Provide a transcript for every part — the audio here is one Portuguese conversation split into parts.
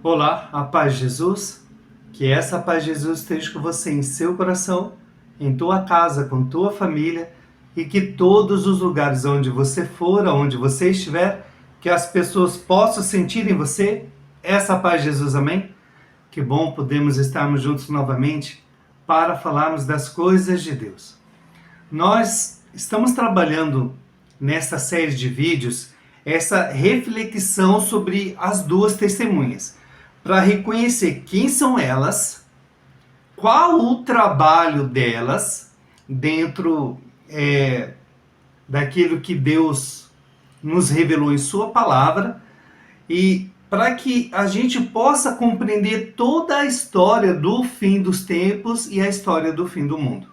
Olá, a paz de Jesus. Que essa paz de Jesus esteja com você em seu coração, em tua casa, com tua família, e que todos os lugares onde você for, onde você estiver, que as pessoas possam sentir em você essa paz de Jesus, amém? Que bom podemos estarmos juntos novamente para falarmos das coisas de Deus. Nós estamos trabalhando nesta série de vídeos essa reflexão sobre as duas testemunhas, para reconhecer quem são elas, qual o trabalho delas dentro daquilo que Deus nos revelou em Sua palavra, e para que a gente possa compreender toda a história do fim dos tempos e a história do fim do mundo,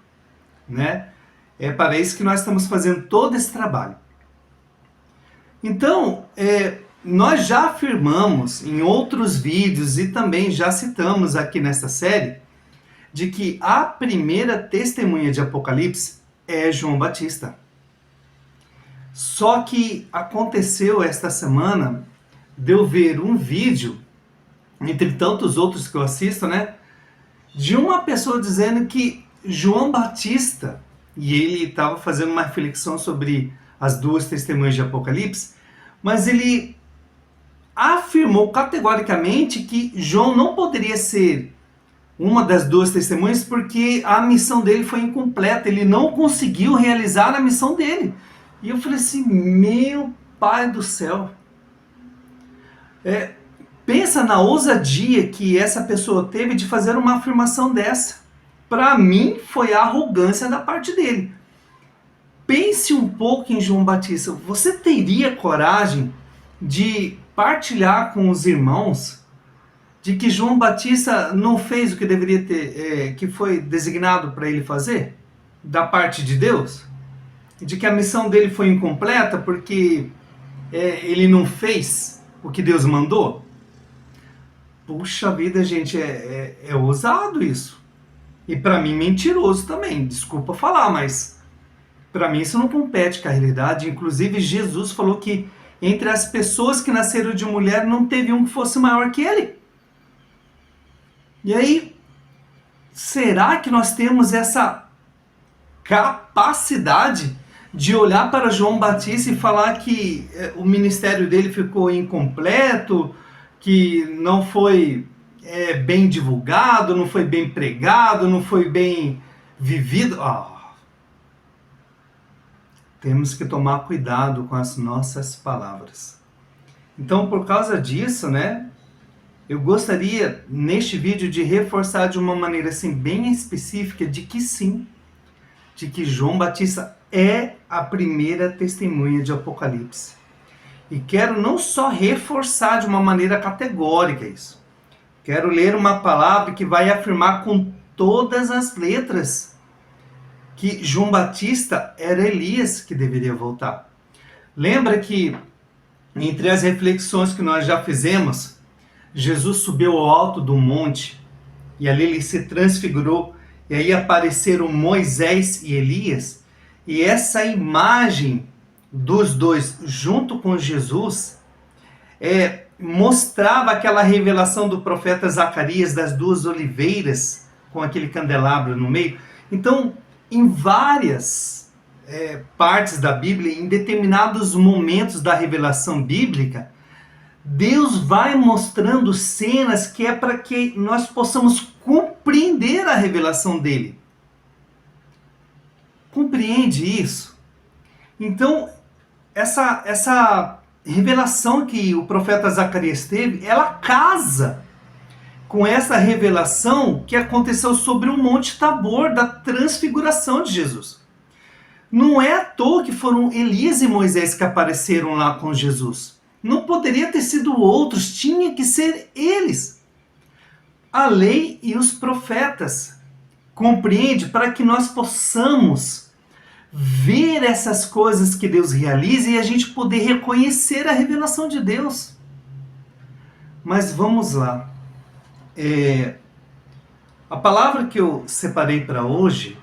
né? É para isso que nós estamos fazendo todo esse trabalho. Então, nós já afirmamos em outros vídeos e também já citamos aqui nesta série de que a primeira testemunha de Apocalipse é João Batista. Só que aconteceu esta semana de eu ver um vídeo, entre tantos outros que eu assisto, né, de uma pessoa dizendo que João Batista, e ele estava fazendo uma reflexão sobre as duas testemunhas de Apocalipse, mas ele afirmou categoricamente que João não poderia ser uma das duas testemunhas porque a missão dele foi incompleta, ele não conseguiu realizar a missão dele. E eu falei assim, meu pai do céu, pensa na ousadia que essa pessoa teve de fazer uma afirmação dessa. Para mim foi a arrogância da parte dele. Pense um pouco em João Batista. Você teria coragem de partilhar com os irmãos de que João Batista não fez o que deveria ter, que foi designado para ele fazer, da parte de Deus? De que a missão dele foi incompleta porque ele não fez o que Deus mandou? Puxa vida, gente, é ousado isso. E para mim mentiroso também, desculpa falar, mas para mim isso não compete com a realidade. Inclusive Jesus falou que entre as pessoas que nasceram de mulher não teve um que fosse maior que ele. E aí, será que nós temos essa capacidade de olhar para João Batista e falar que o ministério dele ficou incompleto, que não foi bem divulgado, não foi bem pregado, não foi bem vivido? Temos que tomar cuidado com as nossas palavras. Então, por causa disso, né, eu gostaria, neste vídeo, de reforçar de uma maneira assim, bem específica, de que sim, de que João Batista é a primeira testemunha de Apocalipse. E quero não só reforçar de uma maneira categórica isso. Quero ler uma palavra que vai afirmar com todas as letras que João Batista era Elias que deveria voltar. Lembra que, entre as reflexões que nós já fizemos, Jesus subiu ao alto do monte e ali ele se transfigurou e aí apareceram Moisés e Elias, e essa imagem dos dois junto com Jesus mostrava aquela revelação do profeta Zacarias das duas oliveiras com aquele candelabro no meio. Então, em várias partes da Bíblia, em determinados momentos da revelação bíblica, Deus vai mostrando cenas que é para que nós possamos compreender a revelação dele. Compreende isso? Então, essa revelação que o profeta Zacarias teve, ela casa com essa revelação que aconteceu sobre o Monte Tabor, da transfiguração de Jesus. Não é à toa que foram Elias e Moisés que apareceram lá com Jesus. Não poderia ter sido outros, tinha que ser eles. A lei e os profetas. Compreende? Para que nós possamos ver essas coisas que Deus realiza e a gente poder reconhecer a revelação de Deus. Mas vamos lá. A palavra que eu separei para hoje,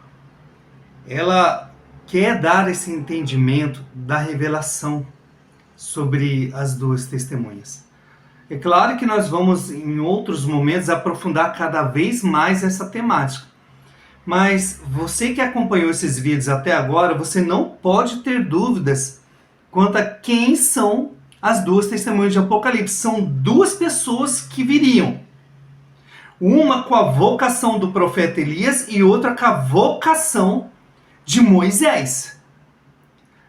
ela quer dar esse entendimento da revelação sobre as duas testemunhas. É claro que nós vamos, em outros momentos, aprofundar cada vez mais essa temática. Mas você que acompanhou esses vídeos até agora, você não pode ter dúvidas quanto a quem são as duas testemunhas de Apocalipse. São duas pessoas que viriam. Uma com a vocação do profeta Elias e outra com a vocação de Moisés,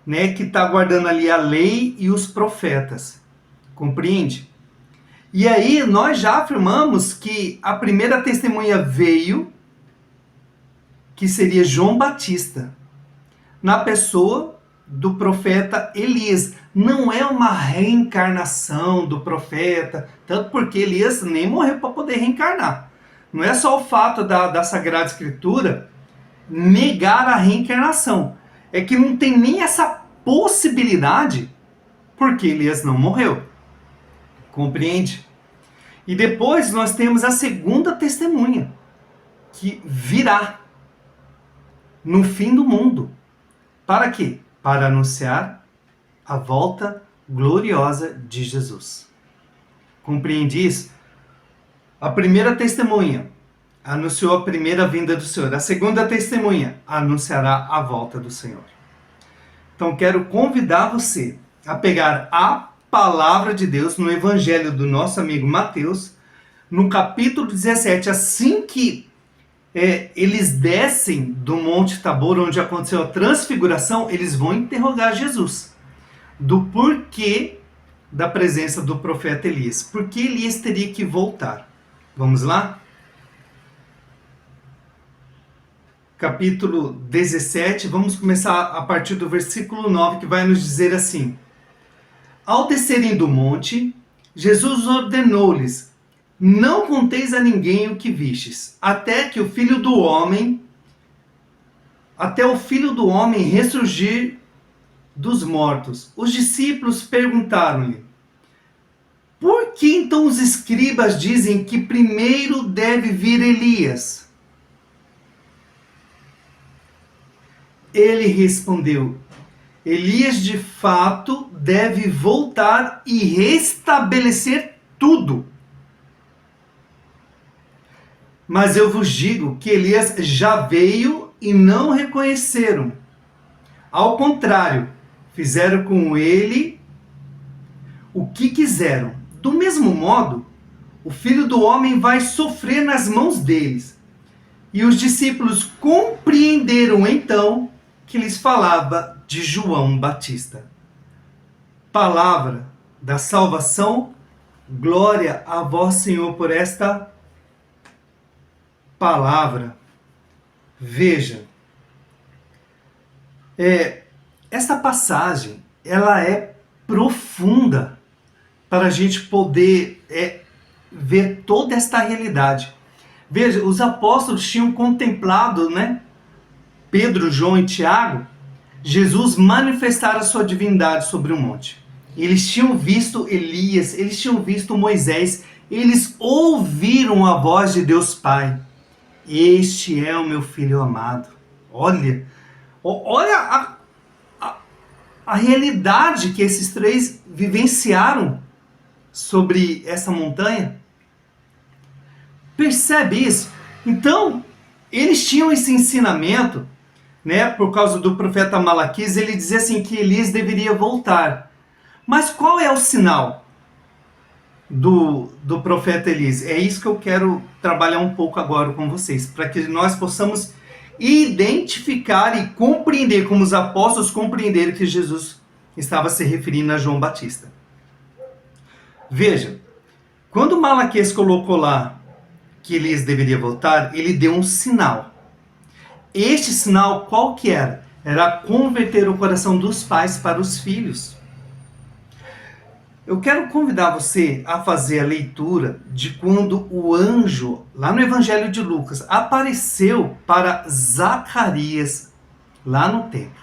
né, que está guardando ali a lei e os profetas. Compreende? E aí nós já afirmamos que a primeira testemunha veio, que seria João Batista, na pessoa do profeta Elias. Não é uma reencarnação do profeta, tanto porque Elias nem morreu para poder reencarnar. Não é só o fato da Sagrada Escritura negar a reencarnação. É que não tem nem essa possibilidade, porque Elias não morreu. Compreende? E depois nós temos a segunda testemunha, que virá no fim do mundo. Para quê? Para anunciar a volta gloriosa de Jesus. Compreende isso? A primeira testemunha anunciou a primeira vinda do Senhor. A segunda testemunha anunciará a volta do Senhor. Então quero convidar você a pegar a palavra de Deus no Evangelho do nosso amigo Mateus, no capítulo 17, assim que eles descem do Monte Tabor, onde aconteceu a transfiguração, eles vão interrogar Jesus do porquê da presença do profeta Elias. Por que Elias teria que voltar? Vamos lá? Capítulo 17, vamos começar a partir do versículo 9, que vai nos dizer assim: Ao descerem do monte, Jesus ordenou-lhes: Não conteis a ninguém o que vistes, até o Filho do Homem ressurgir dos mortos. Os discípulos perguntaram-lhe: Por que então os escribas dizem que primeiro deve vir Elias? Ele respondeu: Elias de fato deve voltar e restabelecer tudo. Mas eu vos digo que Elias já veio e não reconheceram. Ao contrário, fizeram com ele o que quiseram. Do mesmo modo, o Filho do Homem vai sofrer nas mãos deles. E os discípulos compreenderam então que lhes falava de João Batista. Palavra da salvação, glória a vós, Senhor, por esta palavra. Veja, esta passagem, ela é profunda para a gente poder ver toda esta realidade. Veja, os apóstolos tinham contemplado, né? Pedro, João e Tiago, Jesus manifestar a sua divindade sobre o monte. Eles tinham visto Elias, eles tinham visto Moisés, eles ouviram a voz de Deus Pai. Este é o meu filho amado. Olha a realidade que esses três vivenciaram sobre essa montanha. Percebe isso? Então, eles tinham esse ensinamento, né, por causa do profeta Malaquias. Ele dizia assim que Elias deveria voltar. Mas qual é o sinal do profeta Elias? É isso que eu quero trabalhar um pouco agora com vocês, para que nós possamos identificar e compreender, como os apóstolos compreenderam que Jesus estava se referindo a João Batista. Veja, quando Malaquias colocou lá que Elias deveria voltar, ele deu um sinal. Este sinal qual que era? Era converter o coração dos pais para os filhos. Eu quero convidar você a fazer a leitura de quando o anjo, lá no Evangelho de Lucas, apareceu para Zacarias, lá no templo.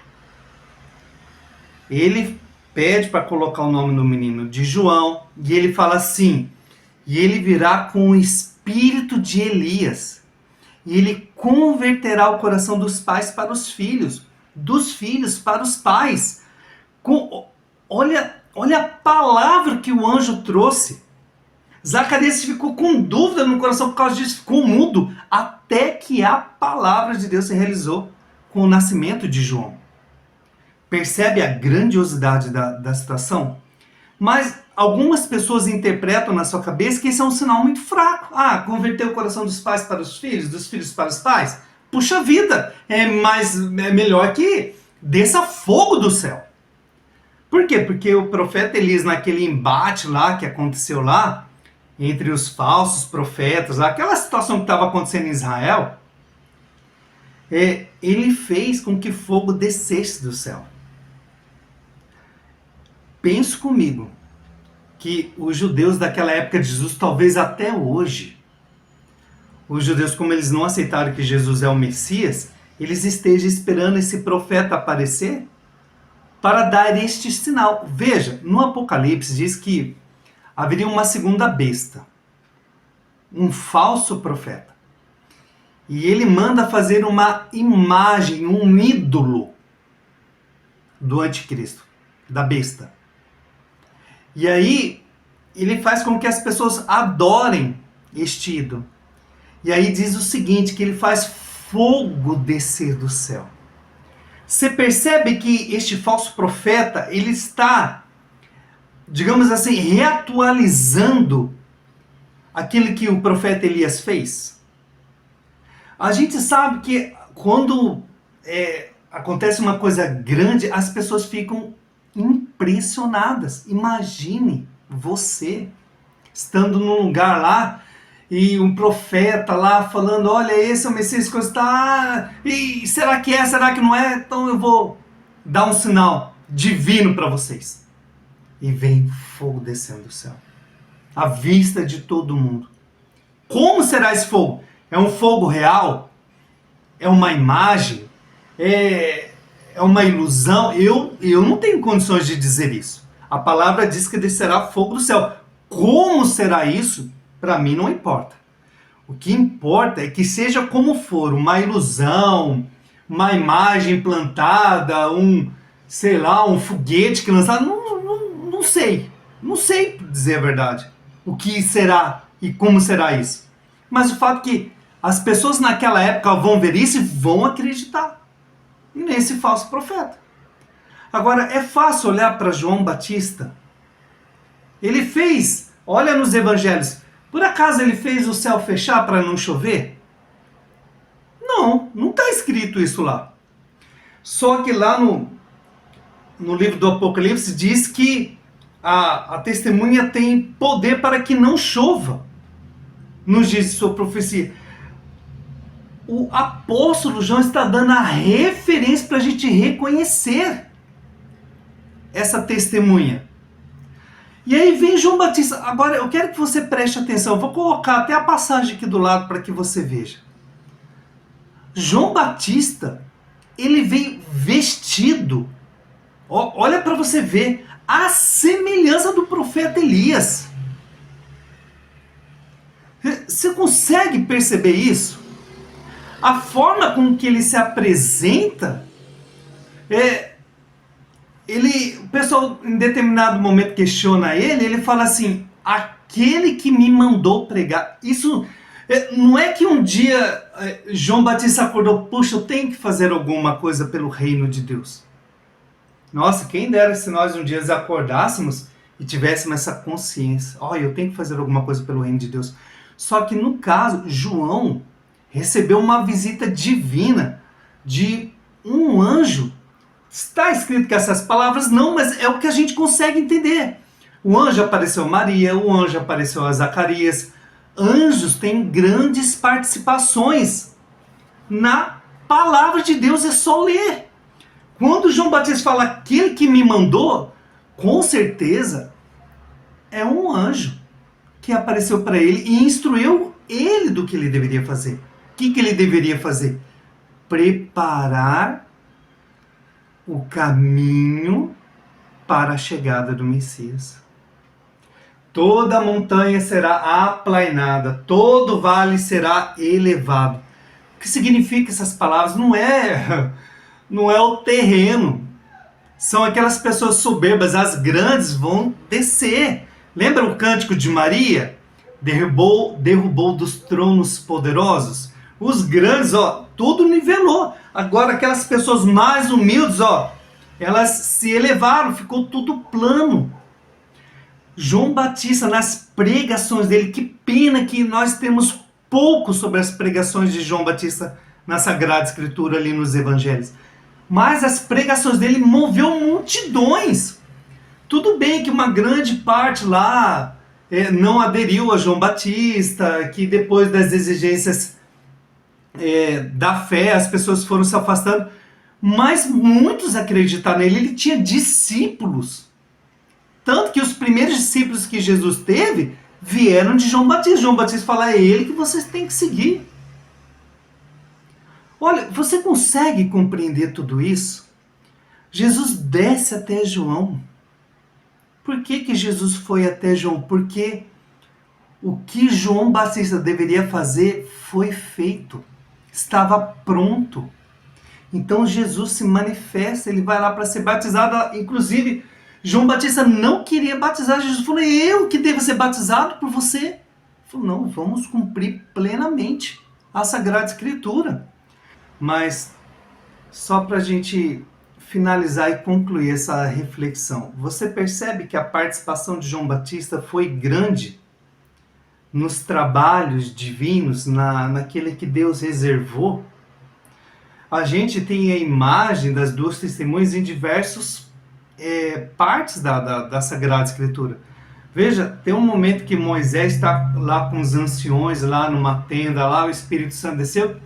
Ele pede para colocar o nome do menino de João, e ele fala assim: e ele virá com o espírito de Elias, e ele converterá o coração dos pais para os filhos, dos filhos para os pais. Olha a palavra que o anjo trouxe. Zacarias ficou com dúvida no coração por causa disso, ficou mudo, até que a palavra de Deus se realizou com o nascimento de João. Percebe a grandiosidade da situação? Mas algumas pessoas interpretam na sua cabeça que esse é um sinal muito fraco. Ah, converter o coração dos pais para os filhos, dos filhos para os pais? Puxa vida, é melhor que desça fogo do céu. Por quê? Porque o profeta Elias, naquele embate lá que aconteceu lá, entre os falsos profetas, aquela situação que estava acontecendo em Israel, ele fez com que fogo descesse do céu. Penso comigo que os judeus daquela época de Jesus, talvez até hoje, os judeus, como eles não aceitaram que Jesus é o Messias, eles estejam esperando esse profeta aparecer para dar este sinal. Veja, no Apocalipse diz que haveria uma segunda besta, um falso profeta. E ele manda fazer uma imagem, um ídolo do anticristo, da besta. E aí ele faz com que as pessoas adorem este ídolo. E aí diz o seguinte, que ele faz fogo descer do céu. Você percebe que este falso profeta, ele está, digamos assim, reatualizando aquilo que o profeta Elias fez? A gente sabe que quando acontece uma coisa grande, as pessoas ficam impressionadas. Imagine você estando num lugar lá e um profeta lá falando, olha, esse é o Messias que está, e será que é, será que não é? Então eu vou dar um sinal divino para vocês. E vem fogo descendo do céu, à vista de todo mundo. Como será esse fogo? É um fogo real? É uma imagem? É uma ilusão? Eu não tenho condições de dizer isso. A palavra diz que descerá fogo do céu. Como será isso? Para mim não importa. O que importa é que seja como for, uma ilusão, uma imagem plantada, um foguete que lançado, não sei. Não sei dizer a verdade. O que será e como será isso. Mas o fato é que as pessoas naquela época vão ver isso e vão acreditar nesse falso profeta. Agora, é fácil olhar para João Batista. Ele fez, olha nos evangelhos, por acaso ele fez o céu fechar para não chover? Não está escrito isso lá. Só que lá no livro do Apocalipse diz que a testemunha tem poder para que não chova nos dias de sua profecia. O apóstolo João está dando a referência para a gente reconhecer essa testemunha. E aí vem João Batista. Agora eu quero que você preste atenção. Eu vou colocar até a passagem aqui do lado para que você veja. João Batista, ele veio vestido, olha para você ver, a semelhança do profeta Elias. Você consegue perceber isso? A forma com que ele se apresenta, o pessoal em determinado momento questiona ele fala assim, aquele que me mandou pregar. Isso não é que um dia João Batista acordou, puxa, eu tenho que fazer alguma coisa pelo reino de Deus. Nossa, quem dera se nós um dia acordássemos e tivéssemos essa consciência. Eu tenho que fazer alguma coisa pelo reino de Deus. Só que no caso, João recebeu uma visita divina de um anjo. Está escrito que essas palavras não, mas é o que a gente consegue entender. O anjo apareceu a Maria, o anjo apareceu a Zacarias. Anjos têm grandes participações na palavra de Deus, é só ler. Quando João Batista fala aquele que me mandou, com certeza é um anjo que apareceu para ele e instruiu ele do que ele deveria fazer. O que ele deveria fazer? Preparar o caminho para a chegada do Messias. Toda montanha será aplainada, todo vale será elevado. O que significa essas palavras? Não é o terreno. São aquelas pessoas soberbas, as grandes vão descer. Lembra o cântico de Maria? derrubou dos tronos poderosos. Os grandes, ó, tudo nivelou. Agora aquelas pessoas mais humildes, ó, elas se elevaram, ficou tudo plano. João Batista, nas pregações dele, que pena que nós temos pouco sobre as pregações de João Batista na Sagrada Escritura, ali nos Evangelhos. Mas as pregações dele moveu multidões. Tudo bem que uma grande parte lá não aderiu a João Batista, que depois das exigências da fé as pessoas foram se afastando, mas muitos acreditaram nele. Ele tinha discípulos. Tanto que os primeiros discípulos que Jesus teve vieram de João Batista. João Batista fala, é ele que vocês têm que seguir. Olha, você consegue compreender tudo isso? Jesus desce até João. Por que Jesus foi até João? Porque o que João Batista deveria fazer foi feito. Estava pronto. Então Jesus se manifesta, ele vai lá para ser batizado. Inclusive, João Batista não queria batizar. Jesus falou, eu que devo ser batizado por você? Ele falou, não, vamos cumprir plenamente a Sagrada Escritura. Mas, só para a gente finalizar e concluir essa reflexão, você percebe que a participação de João Batista foi grande nos trabalhos divinos, naquele que Deus reservou? A gente tem a imagem das duas testemunhas em diversos partes da Sagrada Escritura. Veja, tem um momento que Moisés está lá com os anciões, lá numa tenda, lá o Espírito Santo desceu,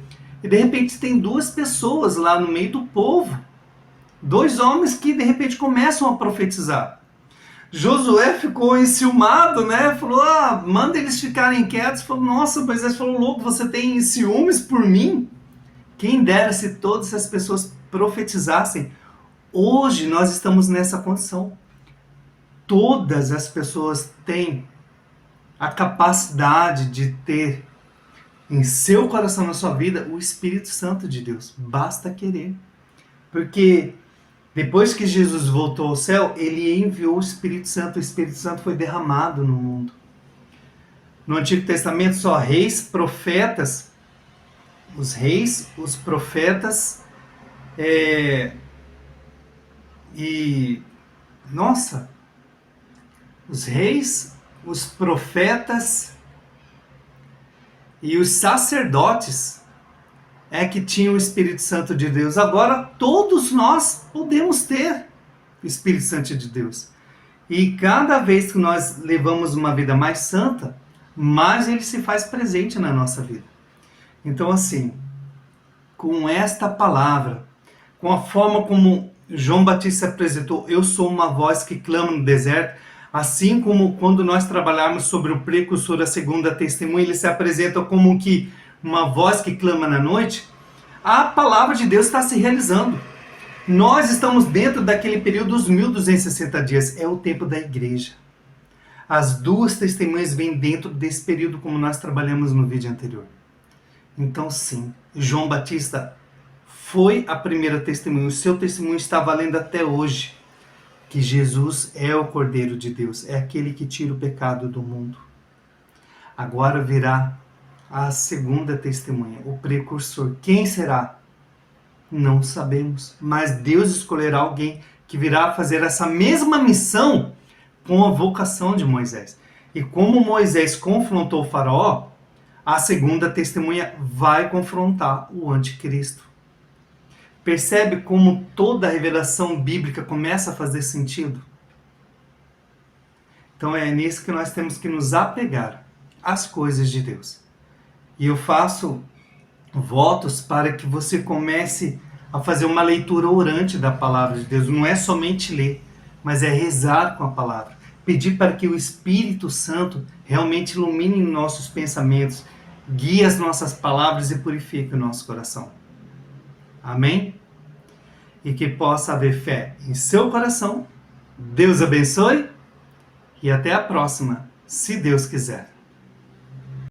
e de repente tem duas pessoas lá no meio do povo. Dois homens que de repente começam a profetizar. Josué ficou enciumado, né? Falou, manda eles ficarem quietos. Falou, nossa, Moisés falou, louco, você tem ciúmes por mim? Quem dera se todas as pessoas profetizassem. Hoje nós estamos nessa condição. Todas as pessoas têm a capacidade de ter em seu coração, na sua vida, o Espírito Santo de Deus. Basta querer. Porque depois que Jesus voltou ao céu, ele enviou o Espírito Santo. O Espírito Santo foi derramado no mundo. No Antigo Testamento, só reis, profetas, os reis, os profetas, os reis, os profetas e os sacerdotes que tinham o Espírito Santo de Deus. Agora todos nós podemos ter o Espírito Santo de Deus. E cada vez que nós levamos uma vida mais santa, mais ele se faz presente na nossa vida. Então assim, com esta palavra, com a forma como João Batista se apresentou, eu sou uma voz que clama no deserto, assim como quando nós trabalharmos sobre o precursor da segunda testemunha, ele se apresenta como que uma voz que clama na noite. A palavra de Deus está se realizando. Nós estamos dentro daquele período dos 1260 dias, é o tempo da igreja. As duas testemunhas vêm dentro desse período, como nós trabalhamos no vídeo anterior. Então sim, João Batista foi a primeira testemunha, o seu testemunho está valendo até hoje. Que Jesus é o Cordeiro de Deus, é aquele que tira o pecado do mundo. Agora virá a segunda testemunha, o precursor. Quem será? Não sabemos, mas Deus escolherá alguém que virá fazer essa mesma missão com a vocação de Moisés. E como Moisés confrontou o faraó, a segunda testemunha vai confrontar o anticristo. Percebe como toda a revelação bíblica começa a fazer sentido? Então é nisso que nós temos que nos apegar às coisas de Deus. E eu faço votos para que você comece a fazer uma leitura orante da palavra de Deus. Não é somente ler, mas é rezar com a palavra. Pedir para que o Espírito Santo realmente ilumine nossos pensamentos, guie as nossas palavras e purifique o nosso coração. Amém? E que possa haver fé em seu coração. Deus abençoe e até a próxima, se Deus quiser.